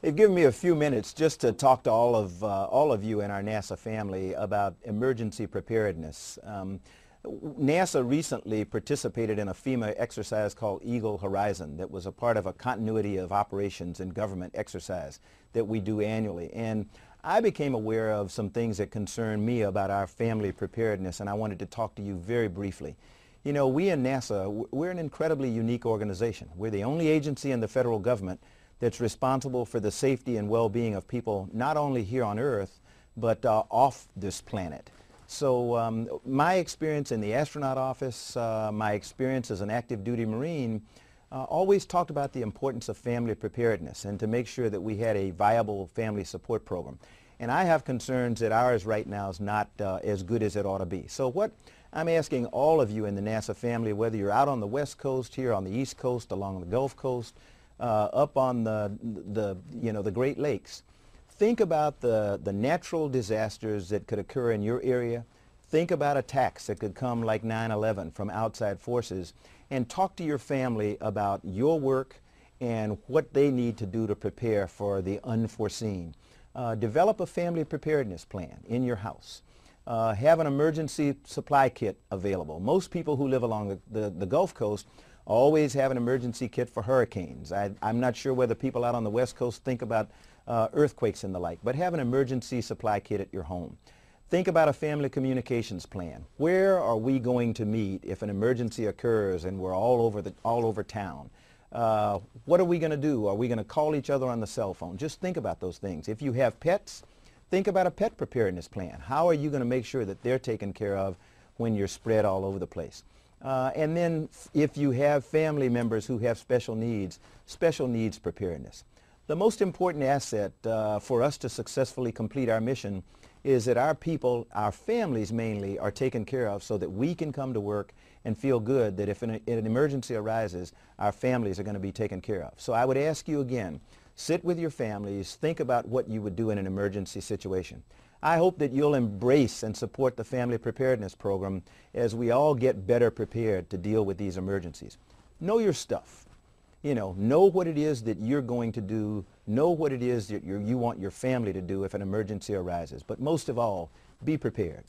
They've given me a few minutes just to talk to all of you in our NASA family about emergency preparedness. NASA recently participated in a FEMA exercise called Eagle Horizon that was a part of a continuity of operations and government exercise that we do annually. And I became aware of some things that concern me about our family preparedness, and I wanted to talk to you very briefly. You know, we in NASA, we're an incredibly unique organization. We're the only agency in the federal government that's responsible for the safety and well-being of people not only here on Earth, but off this planet. So my experience in the astronaut office, my experience as an active duty Marine, always talked about the importance of family preparedness and to make sure that we had a viable family support program. And I have concerns that ours right now is not as good as it ought to be. So what I'm asking all of you in the NASA family, whether you're out on the West Coast, here on the East Coast, along the Gulf Coast, up on the Great Lakes, think about the natural disasters that could occur in your area. Think about attacks that could come like 9/11 from outside forces, and talk to your family about your work and what they need to do to prepare for the unforeseen. Develop a family preparedness plan in your house. Have an emergency supply kit available. Most people who live along the Gulf Coast always have an emergency kit for hurricanes. I'm not sure whether people out on the West Coast think about earthquakes and the like, but have an emergency supply kit at your home. Think about a family communications plan. Where are we going to meet if an emergency occurs and we're all over town? What are we going to do? Are we going to call each other on the cell phone? Just think about those things. If you have pets, think about a pet preparedness plan. How are you going to make sure that they're taken care of when you're spread all over the place? And then if you have family members who have special needs preparedness. The most important asset for us to successfully complete our mission is that our people, our families mainly, are taken care of so that we can come to work and feel good that if an emergency arises, our families are going to be taken care of. So I would ask you again, sit with your families, think about what you would do in an emergency situation. I hope that you'll embrace and support the Family Preparedness Program as we all get better prepared to deal with these emergencies. Know your stuff. Know what it is that you're going to do. Know what it is that you want your family to do if an emergency arises. But most of all, be prepared.